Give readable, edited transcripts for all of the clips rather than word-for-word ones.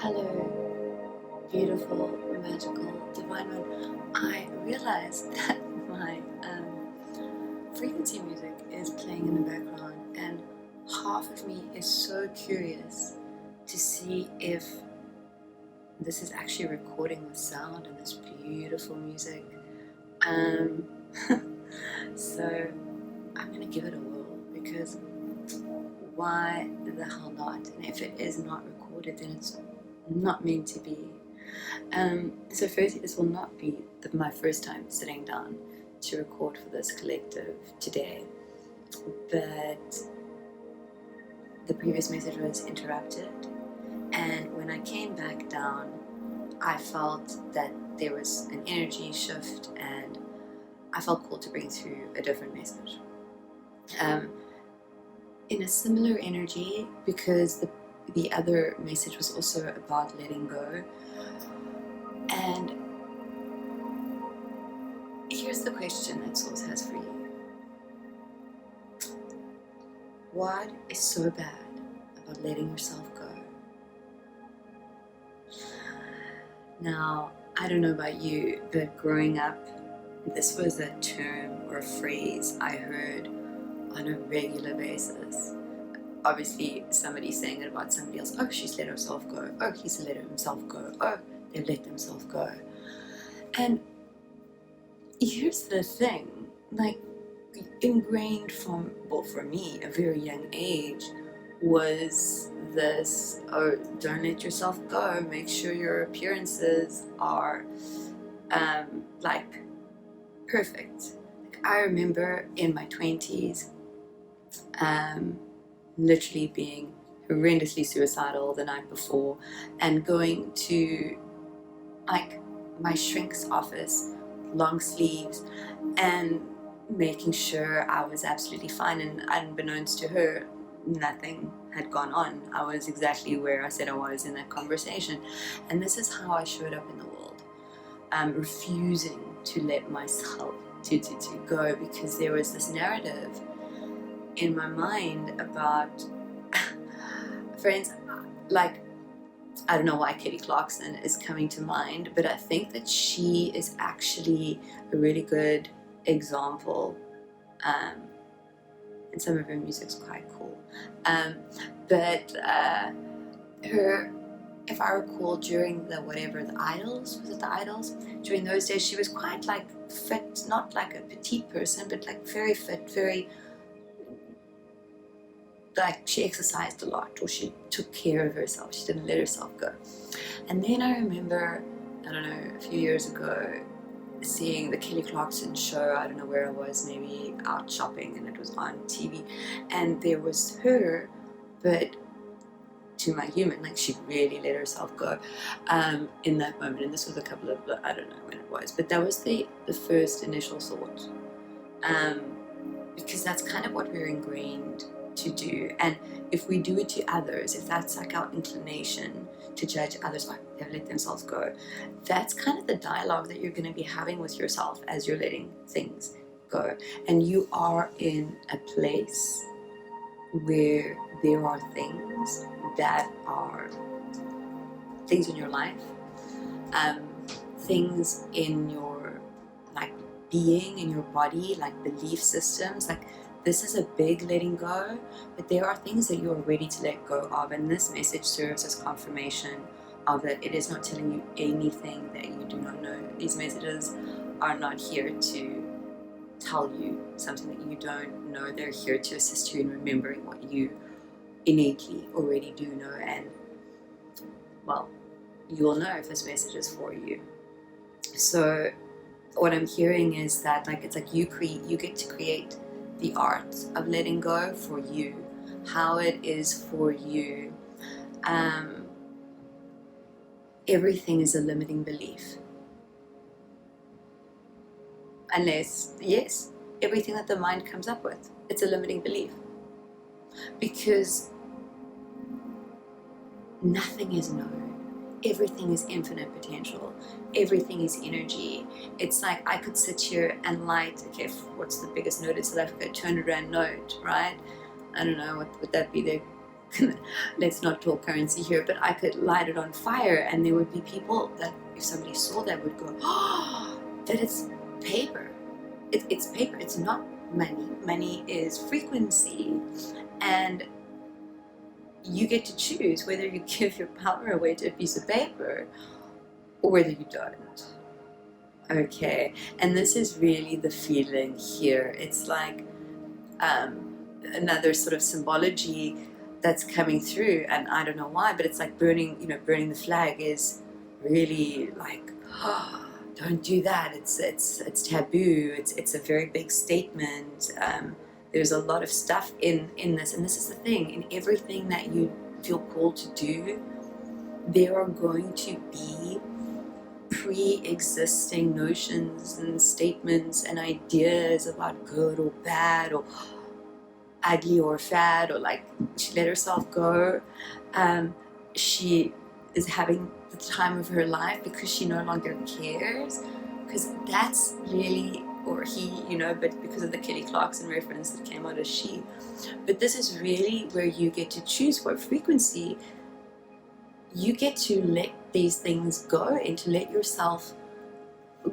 Hello, beautiful, magical, divine one. I realized that my frequency music is playing in the background, and half of me is so curious to see if this is actually recording the sound and this beautiful music. So I'm gonna give it a whirl, because why the hell not? And if it is not recorded, then it's not meant to be. So firstly, this will not be my first time sitting down to record for this collective today, but the previous message was interrupted, and when I came back down, I felt that there was an energy shift, and I felt called to bring through a different message. In a similar energy, because the other message was also about letting go. And here's the question that Source has for you. What is so bad about letting yourself go? Now, I don't know about you, but growing up, this was a term or a phrase I heard on a regular basis. Obviously, somebody saying it about somebody else. Oh, she's let herself go. Oh, he's let himself go. Oh, they've let themselves go. And here's the thing, like, ingrained from, well, for me, a very young age, was this, oh, don't let yourself go. Make sure your appearances are, like, perfect. Like, I remember in my 20s, literally being horrendously suicidal the night before, and going to like my shrink's office, long sleeves, and making sure I was absolutely fine, and unbeknownst to her, nothing had gone on. I was exactly where I said I was in that conversation, and this is how I showed up in the world, refusing to let myself to go, because there was this narrative in my mind about friends, like, I don't know why Kelly Clarkson is coming to mind, but I think that she is actually a really good example, and some of her music's quite cool, but her, if I recall, during the Idols, was it the Idols? During those days, she was quite like fit, not like a petite person, but like very fit, very, like, she exercised a lot, or she took care of herself. She didn't let herself go. And then I remember, I don't know, a few years ago, seeing the Kelly Clarkson show. I don't know where I was, maybe out shopping, and it was on TV, and there was her, but to my human, like, she really let herself go in that moment. And this was a couple of, I don't know when it was, but that was the first initial thought, because that's kind of what we're ingrained to do. And if we do it to others, if that's like our inclination to judge others, like they've let themselves go, that's kind of the dialogue that you're going to be having with yourself as you're letting things go. And you are in a place where there are things that are things in your life, things in your, like, being, in your body, like belief systems, like, this is a big letting go, but there are things that you are ready to let go of, and this message serves as confirmation of that. It is not telling you anything that you do not know. These messages are not here to tell you something that you don't know. They're here to assist you in remembering what you innately already do know, and, well, you will know if this message is for you. So what I'm hearing is that, like, it's like you get to create the art of letting go for you, how it is for you. Everything is a limiting belief, unless, yes, everything that the mind comes up with, it's a limiting belief, because nothing is known. Everything is infinite potential. Everything is energy. It's like I could sit here and light, okay, what's the biggest note in South Africa? 200 Rand note, right? I don't know, what would that be? The let's not talk currency here, but I could light it on fire and there would be people that if somebody saw that would go, oh, that it's paper. It's paper, it's not money. Money is frequency, and you get to choose whether you give your power away to a piece of paper or whether you don't. Okay, and this is really the feeling here. It's like another sort of symbology that's coming through, and I don't know why, but it's like burning the flag is really like, oh, don't do that. It's taboo. It's a very big statement. There's a lot of stuff in this, and this is the thing. In everything that you feel called to do, there are going to be pre-existing notions and statements and ideas about good or bad or ugly or fat, or like she let herself go. She is having the time of her life because she no longer cares, because that's really, or he, but because of the Kelly Clarkson reference that came out as she. But this is really where you get to choose what frequency you get to let these things go and to let yourself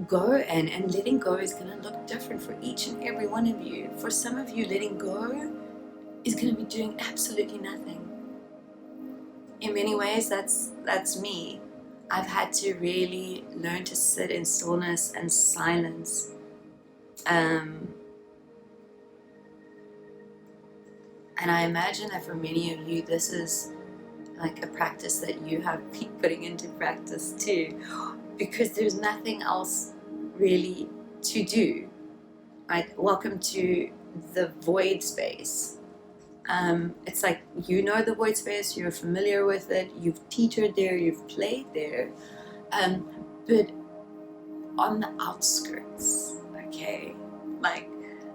go, and letting go is going to look different for each and every one of you. For some of you, letting go is going to be doing absolutely nothing. In many ways, that's me. I've had to really learn to sit in stillness and silence. And I imagine that for many of you, this is like a practice that you have been putting into practice too, because there's nothing else really to do. Right? Welcome to the void space. It's like, the void space, you're familiar with it, you've teetered there, you've played there, but on the outskirts, okay, like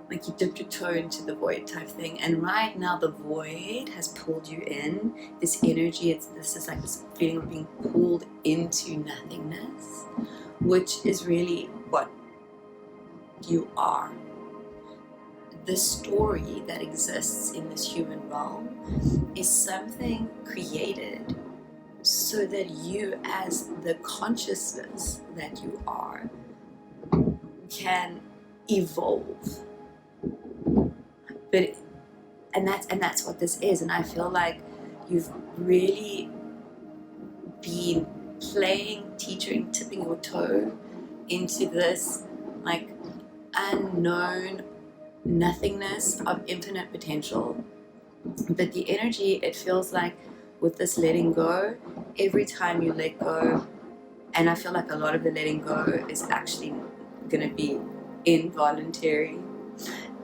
you dipped your toe into the void type thing, and right now the void has pulled you in. This energy, this is like this feeling of being pulled into nothingness, which is really what you are. The story that exists in this human realm is something created so that you, as the consciousness that you are, can evolve. And that's what this is. And I feel like you've really been playing, teetering, tipping your toe into this like unknown nothingness of infinite potential. But the energy, it feels like with this letting go, every time you let go, and I feel like a lot of the letting go is actually going to be involuntary.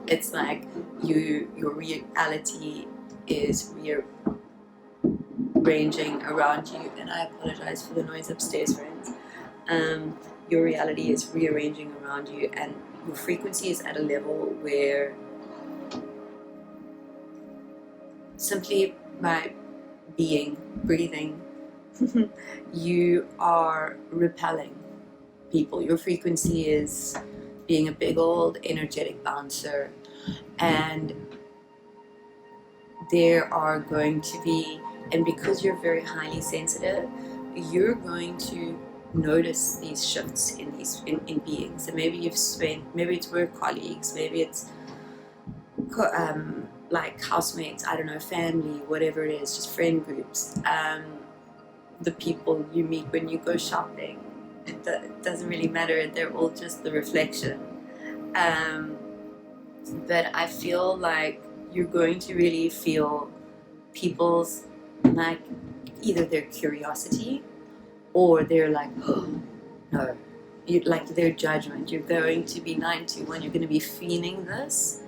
It's like your reality is rearranging around you, and I apologize for the noise upstairs, friends. Your reality is rearranging around you, and your frequency is at a level where simply by being, breathing, you are repelling people. Your frequency is being a big old energetic bouncer, and there are going to be, and because you're very highly sensitive, you're going to notice these shifts in beings. And maybe it's work colleagues, maybe it's like housemates, I don't know, family, whatever it is, just friend groups, the people you meet when you go shopping. It doesn't really matter, they're all just the reflection. But I feel like you're going to really feel people's, like, either their curiosity or they're like, oh, no, like their judgment. You're going to be 921, you're going to be feeling this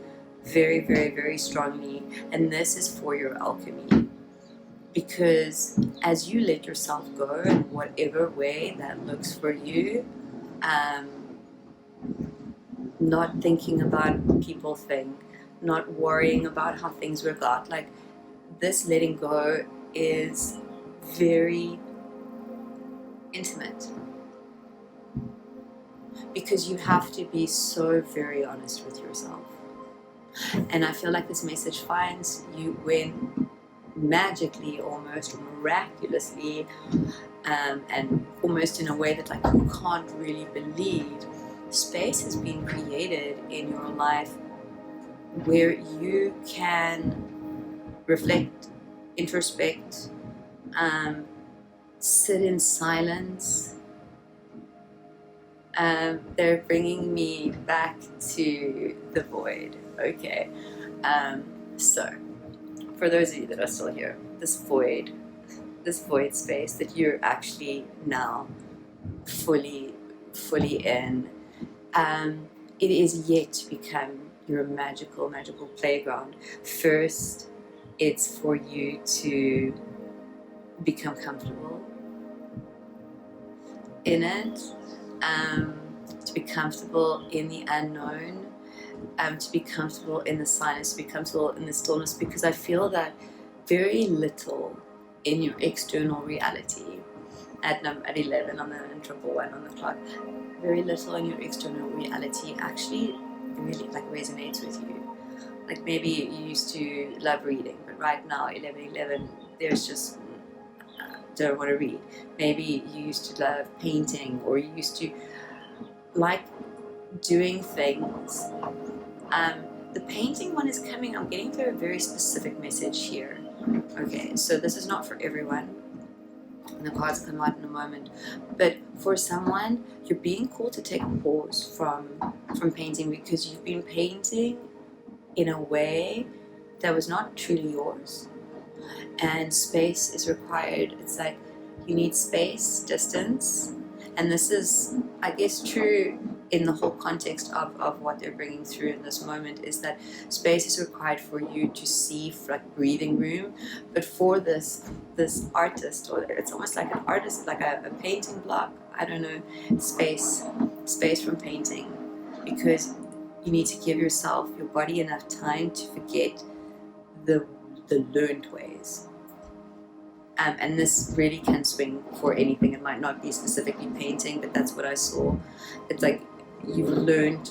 very, very, very strongly, and this is for your alchemy. Because as you let yourself go in whatever way that looks for you, not thinking about what people think, not worrying about how things work out, like this letting go is very intimate, because you have to be so very honest with yourself. And I feel like this message finds you when magically, almost or miraculously, and almost in a way that like you can't really believe, space has been created in your life where you can reflect, introspect, sit in silence. They're bringing me back to the void. Okay, so for those of you that are still here, this void space that you're actually now fully in, it is yet to become your magical playground. First, it's for you to become comfortable in it, to be comfortable in the unknown, to be comfortable in the silence, to be comfortable in the stillness, because I feel that very little in your external reality at 11 on the 111 on the clock, very little in your external reality actually really like resonates with you. Like maybe you used to love reading, but right now 11 there's just don't want to read. Maybe you used to love painting, or you used to like doing things. The painting one is coming. I'm getting through a very specific message here. Okay, so this is not for everyone. And the cards come out in a moment. But for someone, you're being called to take a pause from painting, because you've been painting in a way that was not truly yours. And space is required. It's like you need space, distance, and this is, I guess, true in the whole context of what they're bringing through in this moment, is that space is required for you to see, like breathing room. But for this artist, or it's almost like an artist, like a painting block, I don't know, space from painting, because you need to give yourself, your body, enough time to forget the learned ways. And this really can swing for anything. It might not be specifically painting, but that's what I saw. It's like you've learned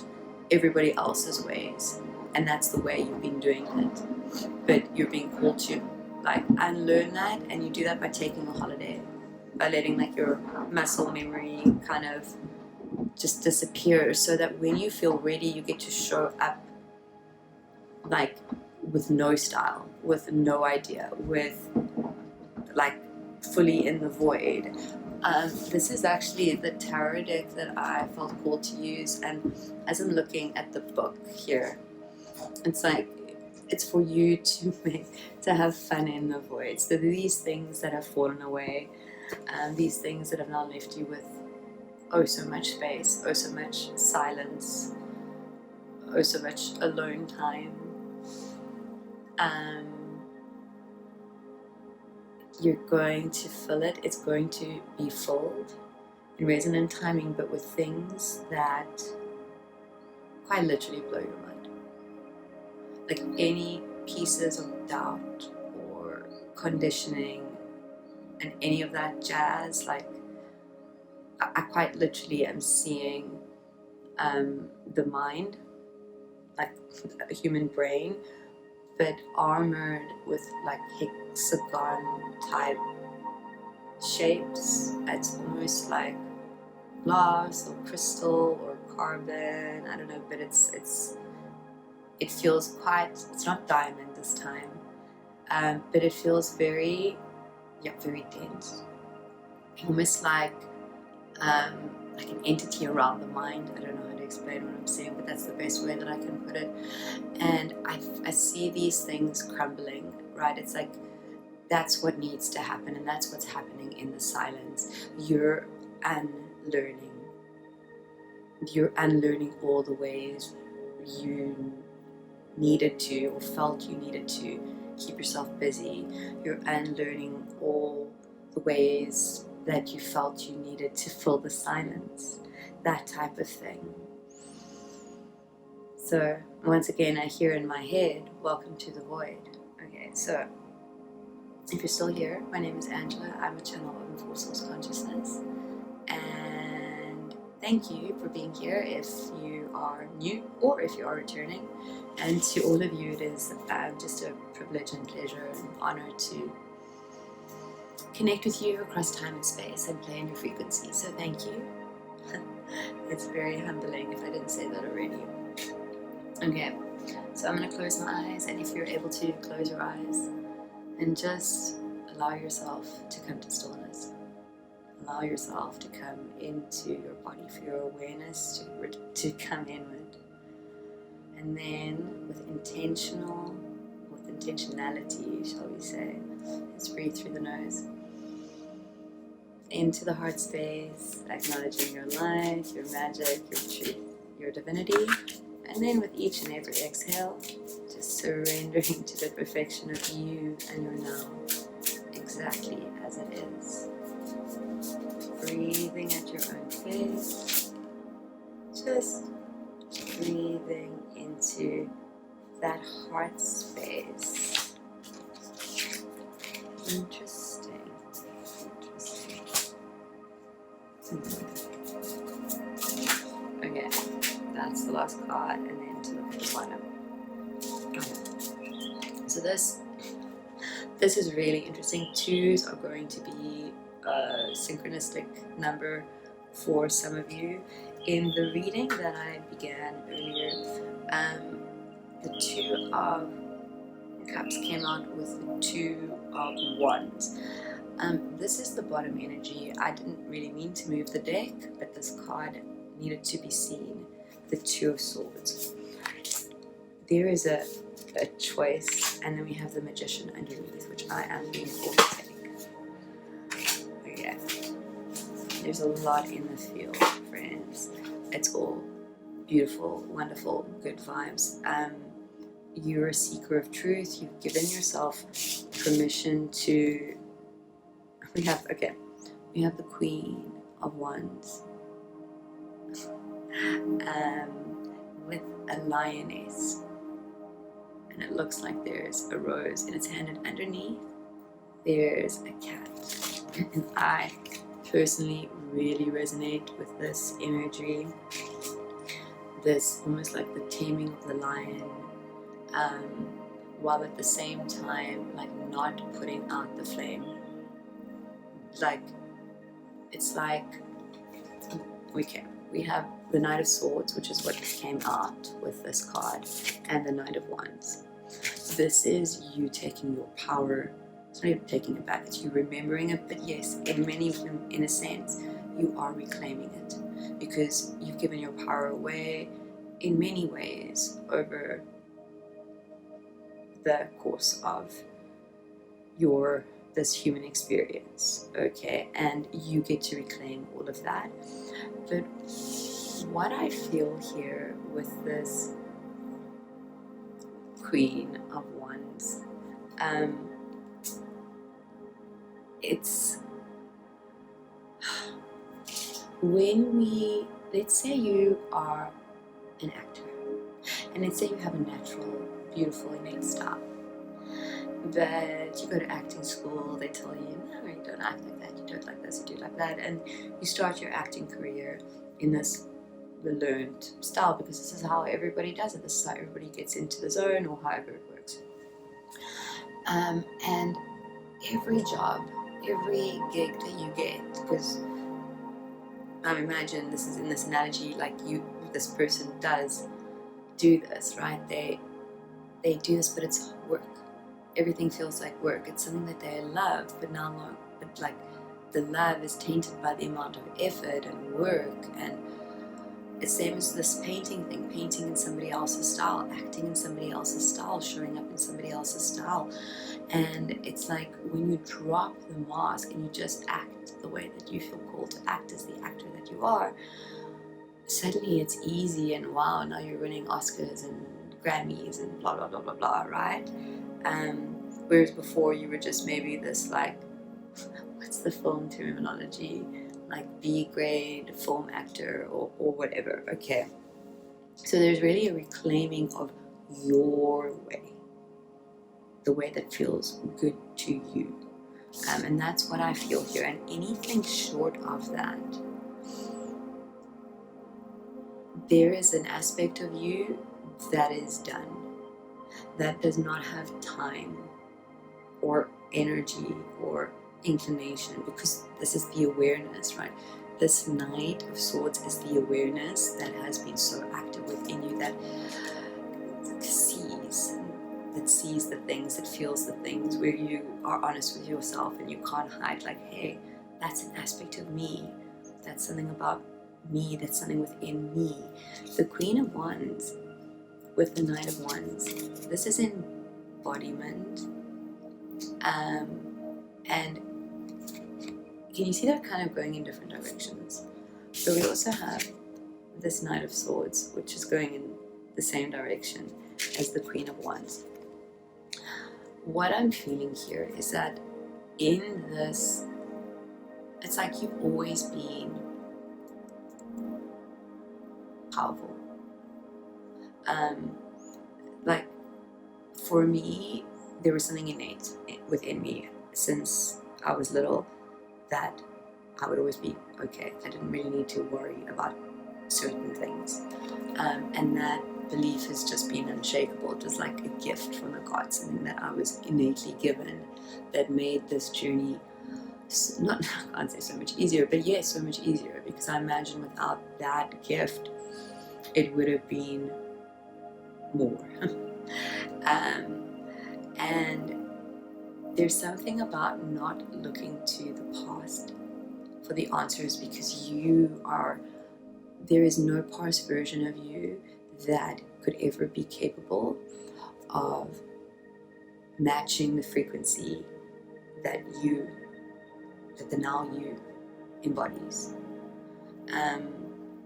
everybody else's ways, and that's the way you've been doing it. But you're being called to like unlearn that, and you do that by taking a holiday, by letting like your muscle memory kind of just disappear, so that when you feel ready, you get to show up like with no style, with no idea, with like fully in the void. This is actually the tarot deck that I felt called to use, and as I'm looking at the book here, it's like it's for you to have fun in the void. So these things that have fallen away, these things that have now left you with oh so much space, oh so much silence, oh so much alone time. You're going to fill it. It's going to be filled in resonant timing, but with things that quite literally blow your mind. Like any pieces of doubt or conditioning and any of that jazz, like I quite literally am seeing the mind, like a human brain, but armored with like hexagon type shapes. It's almost like glass or crystal or carbon, I don't know, but it feels quite, it's not diamond this time, but it feels very dense, almost like an entity around the mind. I don't know how to explain what I'm saying, but that's the best way that I can put it. And I see these things crumbling, right? It's like that's what needs to happen, and that's what's happening in the silence. You're unlearning all the ways you needed to or felt you needed to keep yourself busy. You're unlearning all the ways that you felt you needed to fill the silence, that type of thing. So once again, I hear in my head, welcome to the void. Okay, so if you're still here, my name is Angela. I'm a channel of full source consciousness, and thank you for being here if you are new or if you are returning. And to all of you, it is just a privilege and pleasure and honor to connect with you across time and space and play in your frequency. So thank you. It's very humbling if I didn't say that already. Okay, so I'm going to close my eyes, and if you're able to close your eyes and just allow yourself to come to stillness. Allow yourself to come into your body, for your awareness to come inward. And then with intentionality, shall we say, let's breathe through the nose. Into the heart space, acknowledging your light, your magic, your truth, your divinity. And then with each and every exhale, just surrendering to the perfection of you and your now, exactly as it is. Breathing at your own pace, just breathing into that heart space. Interesting. Okay, that's the last card, and then to look at the bottom. So this is really interesting. 2s are going to be a synchronistic number for some of you. In the reading that I began earlier, the 2 of Cups came out with the 2 of Wands. This is the bottom energy. I didn't really mean to move the deck, but this card needed to be seen. The 2 of Swords. There is a choice, and then we have the Magician underneath, which I am being called to take. Okay. There's a lot in the field, friends. It's all beautiful, wonderful, good vibes. You're a seeker of truth. You've given yourself permission to... We have the Queen of Wands. With a lioness. And it looks like there's a rose in its hand, and underneath there's a cat. And I personally really resonate with this imagery. This almost like the taming of the lion, while at the same time like not putting out the flame. Like, it's like, we have the Knight of Swords, which is what came out with this card, and the Knight of Wands. This is you taking your power. It's not even taking it back, it's you remembering it, but yes, in a sense, you are reclaiming it, because you've given your power away in many ways over the course of this human experience, okay? And you get to reclaim all of that. But what I feel here with this Queen of Wands, it's when let's say you are an actor, and let's say you have a natural, beautiful, innate style, but you go to acting school, they tell you, no, you don't act like that, you do it like this, you do it like that, and you start your acting career in this learned style, because this is how everybody does it, this is how everybody gets into the zone, or however it works. And every job, every gig that you get, because I imagine this is in this analogy, like this person does do this, right? They do this, but it's work. Everything feels like work. It's something that they love, but like the love is tainted by the amount of effort and work. And it's the same as this painting thing, painting in somebody else's style, acting in somebody else's style, showing up in somebody else's style. And it's like when you drop the mask and you just act the way that you feel called to act as the actor that you are, suddenly it's easy, and wow, now you're winning Oscars and Grammys and blah blah blah blah blah, right? Whereas before you were just maybe this, like, what's the film terminology, like B-grade film actor or whatever, okay? So there's really a reclaiming of your way, the way that feels good to you, and that's what I feel here. And anything short of that there is an aspect of you that is done, that does not have time or energy or inclination, because this is the awareness, right? This Knight of Swords is the awareness that has been so active within you, that sees the things, that feels the things, where you are honest with yourself and you can't hide, like, hey, that's an aspect of me, that's something about me, that's something within me. The Queen of Wands with the Knight of Wands, this is embodiment, and can you see that kind of going in different directions? So we also have this Knight of Swords, which is going in the same direction as the Queen of Wands. What I'm feeling here is that in this, it's like you've always been powerful. Like, for me, there was something innate within me since I was little, that I would always be okay. I didn't really need to worry about certain things. And that belief has just been unshakable, just like a gift from the gods, something that I was innately given, that made this journey, not, I can't say so much easier, but yes, so much easier, because I imagine without that gift, it would have been more. And there's something about not looking to the past for the answers, because there is no past version of you that could ever be capable of matching the frequency that the now you embodies.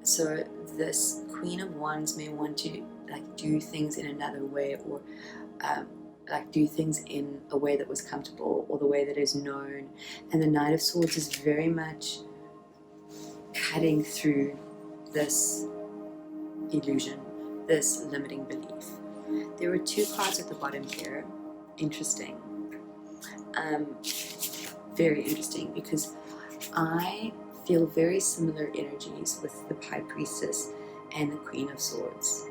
So this Queen of Wands may want to like do things in another way, or like do things in a way that was comfortable, or the way that is known. And the Knight of Swords is very much cutting through this illusion, this limiting belief. There were two cards at the bottom here. Interesting. Very interesting, because I feel very similar energies with the High Priestess and the Queen of Swords.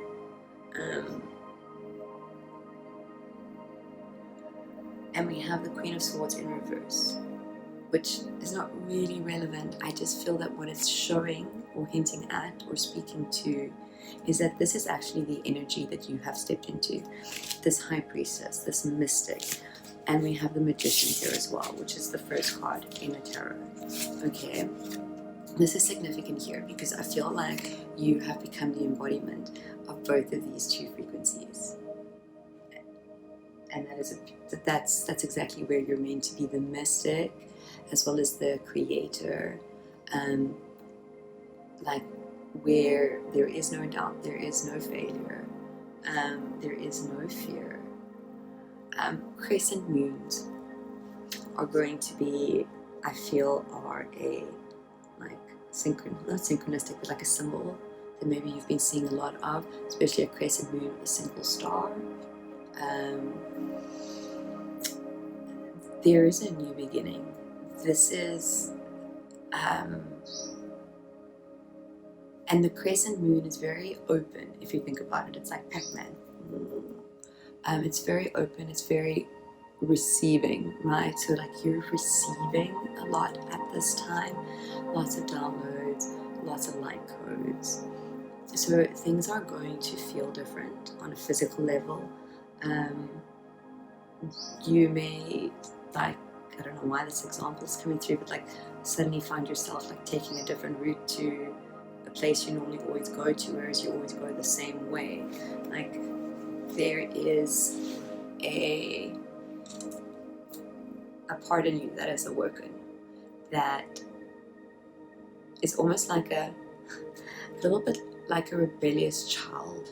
And we have the Queen of Swords in reverse, which is not really relevant. I just feel that what it's showing or hinting at or speaking to is that this is actually the energy that you have stepped into, this High Priestess, this mystic. And we have the Magician here as well, which is the first card in the tarot. Okay, this is significant here because I feel like you have become the embodiment of both of these two frequencies. And that's exactly where you're meant to be, the mystic as well as the creator, like where there is no doubt, there is no failure, there is no fear. Crescent moons are going to be, I feel, are a like not synchronistic, but like a symbol that maybe you've been seeing a lot of, especially a crescent moon with a single star. There is a new beginning. This is, and the crescent moon is very open. If you think about it, it's like Pac-Man. It's very open. It's very receiving, right? So like you're receiving a lot at this time. Lots of downloads, lots of light codes. So things are going to feel different on a physical level. You may, like, I don't know why this example is coming through, but like suddenly find yourself like taking a different route to a place you normally always go to, whereas you always go the same way. Like there is a part in you that is awoken, that is almost like a little bit like a rebellious child,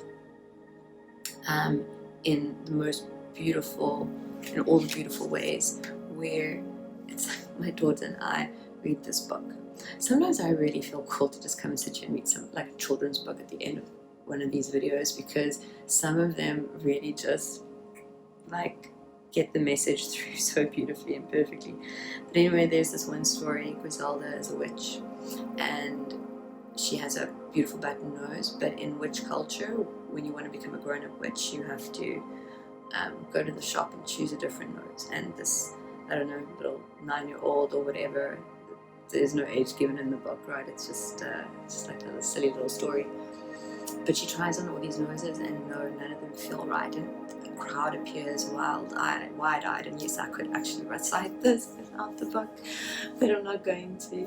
in the most beautiful, in all the beautiful ways, where it's like my daughter and I read this book. Sometimes I really feel cool to just come and sit here and read some like a children's book at the end of one of these videos, because some of them really just like get the message through so beautifully and perfectly. But anyway, there's this one story, Griselda is a witch, and she has a beautiful button nose, but in witch culture, when you want to become a grown-up witch, you have to go to the shop and choose a different nose. And this, I don't know, little 9-year-old or whatever, there's no age given in the book, right? It's just like a silly little story. But she tries on all these noses, and no, none of them feel right. And the crowd appears wide-eyed. And yes, I could actually recite this out the book, but I'm not going to.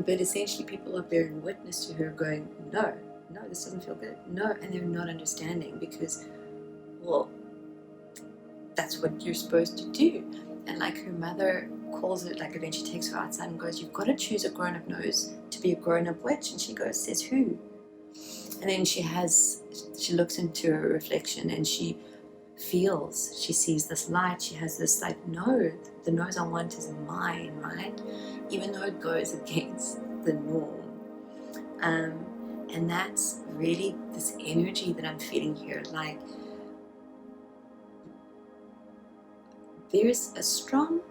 But essentially, people are bearing witness to her going, no, this doesn't feel good. No, and they're not understanding because, well, that's what you're supposed to do. And like her mother calls it, like eventually takes her outside and goes, you've got to choose a grown-up nose to be a grown-up witch. And she goes, says who? And then she looks into her reflection and she sees this light. She has this like, no, the nose I want is mine, right? Even though it goes against the norm. And that's really this energy that I'm feeling here. Like, there's a strong,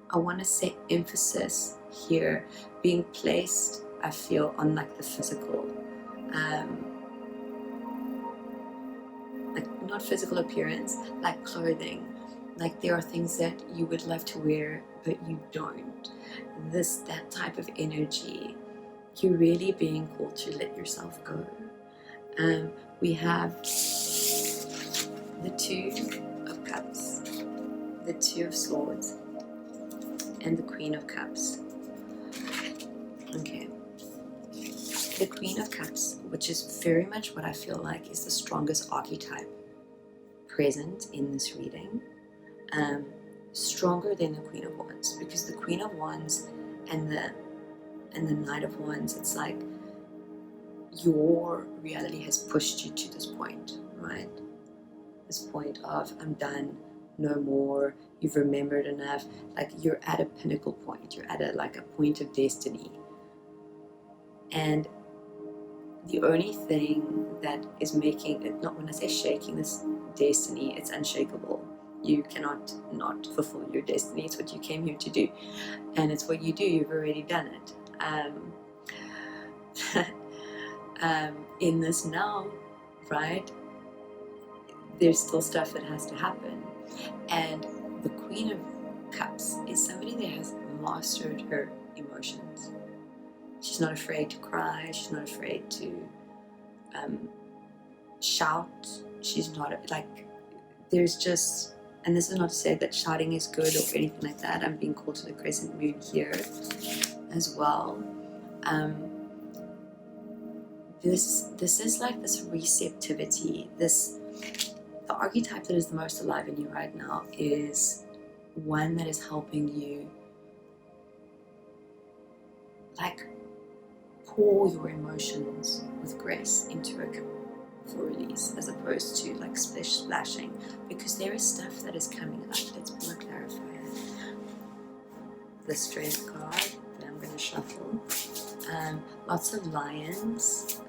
I want to say, emphasis here being placed, I feel, on like the physical. Like not physical appearance, like clothing. Like there are things that you would love to wear, but you don't. That type of energy, you're really being called to let yourself go. We have the Two of Cups, the Two of Swords, and the Queen of Cups. Okay. The Queen of Cups, which is very much what I feel like is the strongest archetype present in this reading, stronger than the Queen of Wands, because the Queen of Wands and the Knight of Wands, it's like your reality has pushed you to this point, right? This point of I'm done, no more, you've remembered enough, like you're at a pinnacle point, you're at a point of destiny. And the only thing that is making it, not when I say shaking this destiny, it's unshakable. You cannot not fulfill your destiny. It's what you came here to do. And it's what you do. You've already done it. In this now, right, there's still stuff that has to happen. And the Queen of Cups is somebody that has mastered her emotions. She's not afraid to cry. She's not afraid to shout. She's not there's just, and this is not to say that shouting is good or anything like that. I'm being called to the crescent moon here as well. This is like this receptivity. The archetype that is the most alive in you right now is one that is helping you like pour your emotions with grace into a cup for release, as opposed to like splashing, because there is stuff that is coming up. Let's pull a clarifier. The Strength card that I'm going to shuffle. Lots of lions,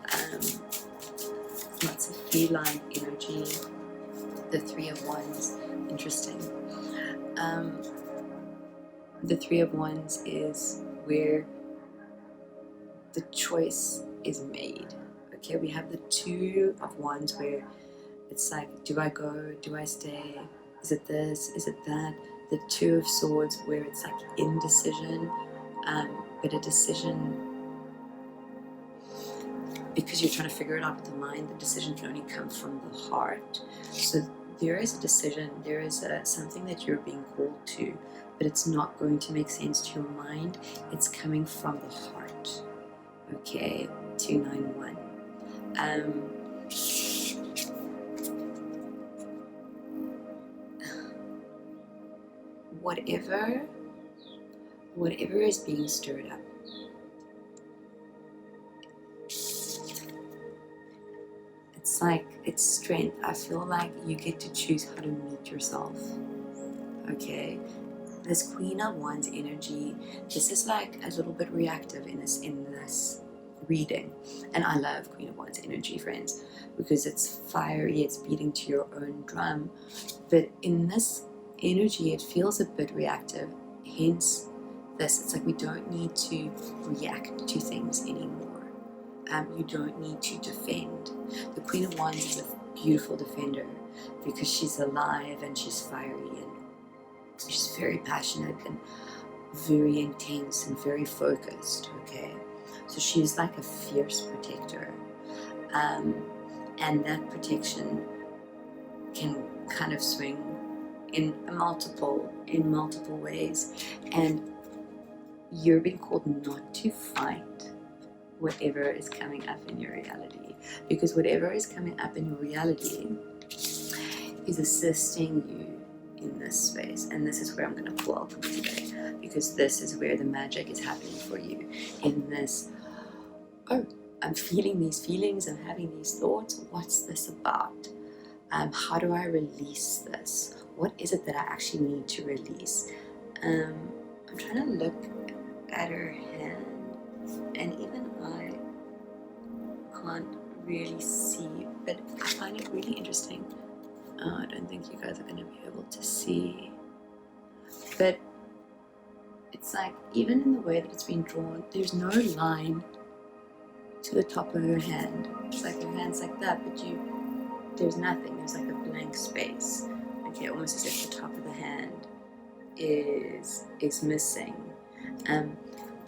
lots of feline energy. The Three of Wands, interesting. The Three of Wands is where the choice is made. Okay, we have the Two of Wands where it's like, do I go? Do I stay? Is it this? Is it that? The Two of Swords where it's like indecision, but a decision, because you're trying to figure it out with the mind, the decision can only come from the heart. So there is a decision, there is something that you're being called to, but it's not going to make sense to your mind. It's coming from the heart. Okay, 291. Whatever is being stirred up, it's like, it's strength. I feel like you get to choose how to meet yourself. Okay, this Queen of Wands energy, this is like a little bit reactive in this reading. And I love Queen of Wands energy, friends, because it's fiery, it's beating to your own drum. But in this energy, it feels a bit reactive. Hence this, it's like we don't need to react to things anymore. You don't need to defend. The Queen of Wands is a beautiful defender because she's alive and she's fiery and she's very passionate and very intense and very focused, okay? So she's like a fierce protector. And that protection can kind of swing in multiple ways. And you're being called not to fight whatever is coming up in your reality, because whatever is coming up in your reality is assisting you in this space. And this is where I'm going to pull alchemy today, because this is where the magic is happening for you in this. Oh, I'm feeling these feelings, I'm having these thoughts, what's this about? How do I release this? What is it that I actually need to release? I'm trying to look at her hand, and even I can't really see, but I find it really interesting. I don't think you guys are going to be able to see, but it's like, even in the way that it's been drawn, there's no line to the top of her hand. It's like her hand's like that, but there's nothing. There's like a blank space. Okay, almost as if the top of the hand is missing.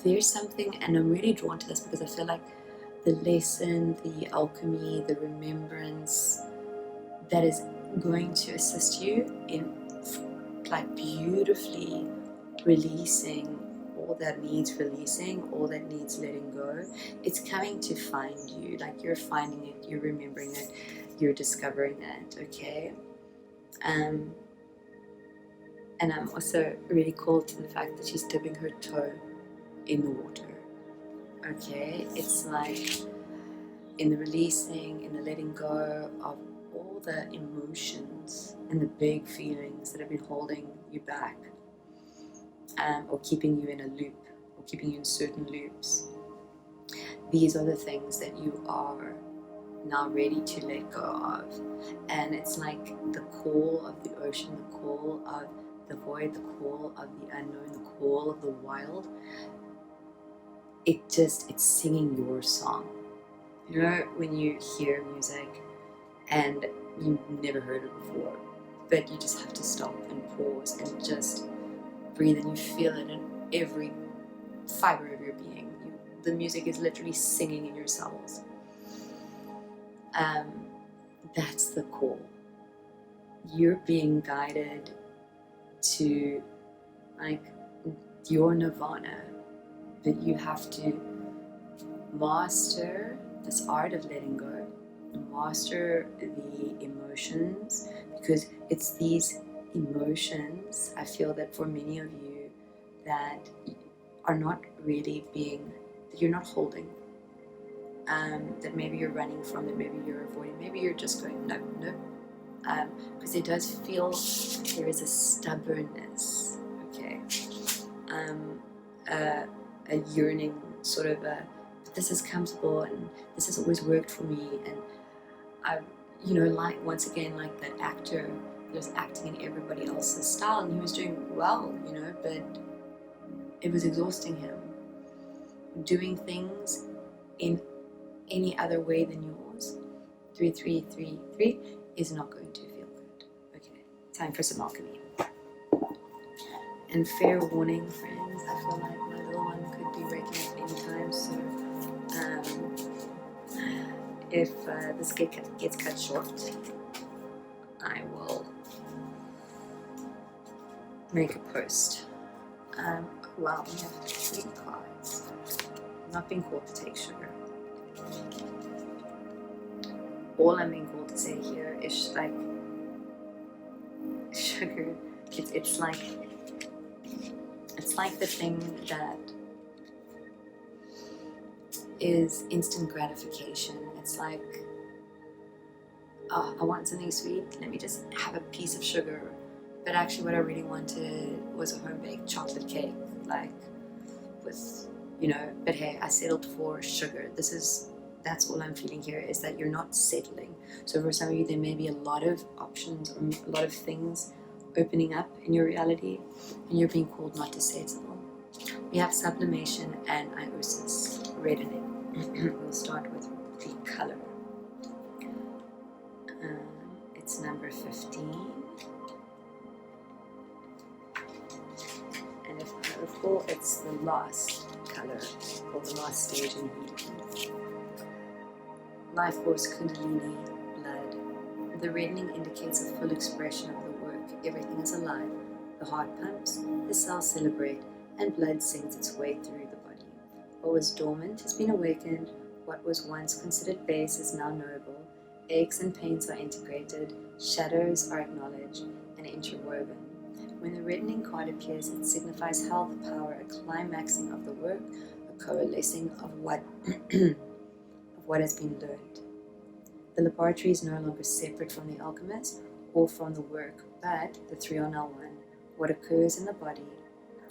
There's something, and I'm really drawn to this because I feel like the lesson, the alchemy, the remembrance that is going to assist you in like beautifully releasing all that needs releasing, all that needs letting go. It's coming to find you. Like, you're finding it, you're remembering it, you're discovering it, okay? And I'm also really called to the fact that she's dipping her toe in the water, okay? It's like in the releasing, in the letting go of all the emotions and the big feelings that have been holding you back, or keeping you in a loop, or keeping you in certain loops. These are the things that you are now ready to let go of. And it's like the call of the ocean, the call of the void, the call of the unknown, the call of the wild. It's singing your song. You know, when you hear music and you've never heard it before, but you just have to stop and pause and just breathe, and you feel it in every fiber of your being. The music is literally singing in your cells. That's the call. You're being guided to like your nirvana, but you have to master this art of letting go, master the emotions, because it's these emotions, I feel that for many of you, that are not really being, that you're not holding, that maybe you're running from, that maybe you're avoiding, maybe you're just going no, because it does feel like there is a stubbornness, okay, a yearning, sort of a, this is comfortable and this has always worked for me, and I, like, once again, like that actor that was acting in everybody else's style, and he was doing well, but it was exhausting him. Doing things in any other way than yours, 3-3-3-3, is not going to feel good. Okay, time for some alchemy. And fair warning, friends, I feel like my little one could be waking up anytime, so if this gets cut short, I will make a post. Wow, we have 3 cards. I'm not being called to take sugar. All I'm being called to say here is like sugar. It's like the thing that is instant gratification. It's like, oh, I want something sweet, let me just have a piece of sugar. But actually what I really wanted was a home-baked chocolate cake, like with, but hey, I settled for sugar. That's all I'm feeling here, is that you're not settling. So for some of you, there may be a lot of options or a lot of things opening up in your reality, and you're being called not to settle. We have sublimation and iosis, red and We'll start with the color. It's number 15. And if I recall, it's the last color, or the last stage in healing. Life force, Kundalini, blood. The reddening indicates a full expression of the work. Everything is alive. The heart pumps, the cells celebrate, and blood sings its way through the body. What was dormant has been awakened. What was once considered base is now knowable. Aches and pains are integrated. Shadows are acknowledged and interwoven. When the reddening card appears, it signifies health, power, a climaxing of the work, a coalescing of what has been learned. The laboratory is no longer separate from the alchemist or from the work, but the three are now one. What occurs in the body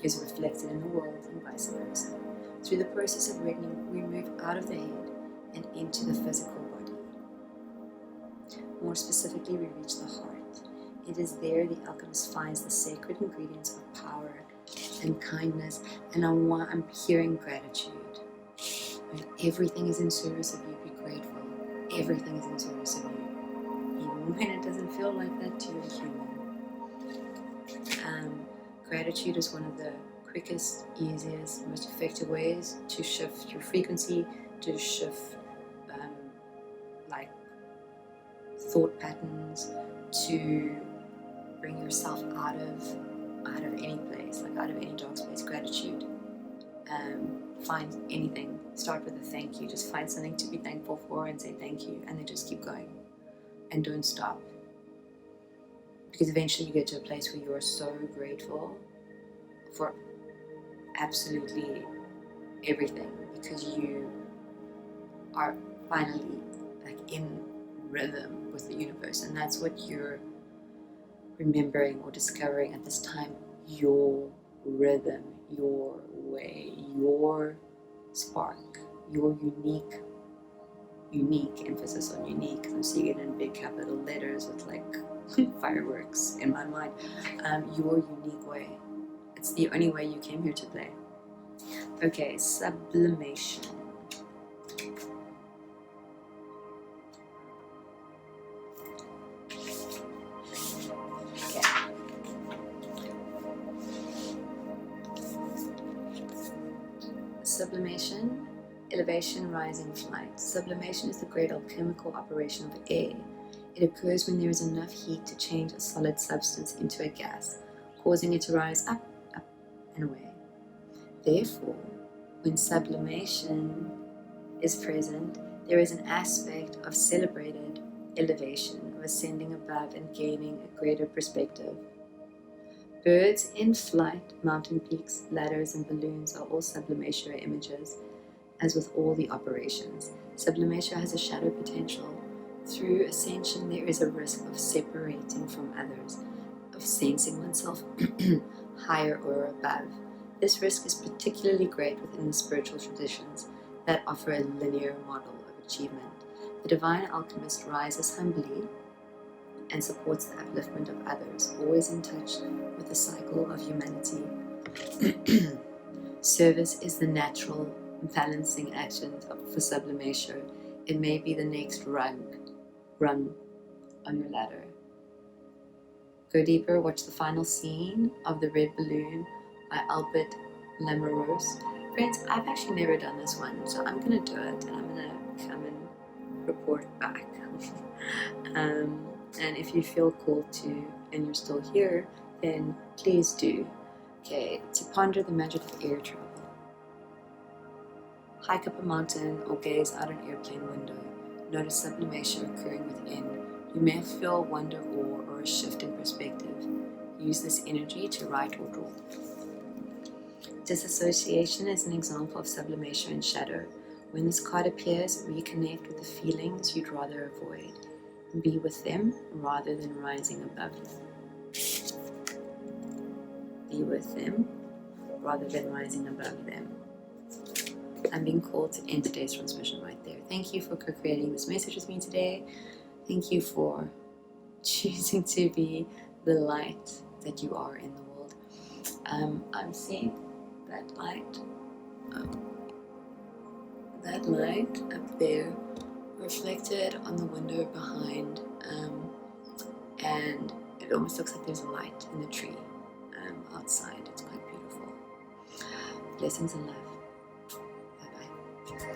is reflected in the world and vice versa. Through the process of reddening, we move out of the head and into the physical body. More specifically, we reach the heart. It is there the alchemist finds the sacred ingredients of power and kindness, and I'm hearing gratitude. When everything is in service of you, be grateful. Everything is in service of you. Even when it doesn't feel like that to you, human. Gratitude is one of the quickest, easiest, most effective ways to shift your frequency, to shift thought patterns, to bring yourself out of any place, out of any dark space. Gratitude. Find anything. Start with a thank you. Just find something to be thankful for and say thank you, and then just keep going and don't stop. Because eventually you get to a place where you are so grateful for absolutely everything, because you are finally in rhythm with the universe, and that's what you're remembering or discovering at this time. Your rhythm, your way, your spark, your unique emphasis on unique. I'm seeing it in big capital letters with fireworks in my mind. Your unique way. It's the only way you came here to play. Okay, sublimation. Sublimation, elevation, rising, flight. Sublimation is the great alchemical operation of air. It occurs when there is enough heat to change a solid substance into a gas, causing it to rise up, and away. Therefore, when sublimation is present, there is an aspect of celebrated elevation, of ascending above and gaining a greater perspective. Birds in flight, mountain peaks, ladders, and balloons are all sublimation images, as with all the operations. Sublimation has a shadow potential. Through ascension, there is a risk of separating from others, of sensing oneself higher or above. This risk is particularly great within the spiritual traditions that offer a linear model of achievement. The divine alchemist rises humbly and supports the upliftment of others, always in touch with the cycle of humanity. Service is the natural balancing action for sublimation. It may be the next rung on your ladder. Go deeper, watch the final scene of The Red Balloon by Albert Lamorose. Friends, I've actually never done this one, so I'm going to do it, and I'm going to come and report back. And if you feel called to, and you're still here, then please do. Okay, to ponder the magic of air travel. Hike up a mountain or gaze out an airplane window. Notice sublimation occurring within. You may feel wonder, awe, or a shift in perspective. Use this energy to write or draw. Disassociation is an example of sublimation in shadow. When this card appears, reconnect with the feelings you'd rather avoid. Be with them rather than rising above them. Be with them rather than rising above them. I'm being called to end today's transmission right there. Thank you for co-creating this message with me today. Thank you for choosing to be the light that you are in the world. I'm seeing that light that light up there reflected on the window behind, and it almost looks like there's a light in the tree outside. It's quite beautiful. Blessings and love. Bye bye.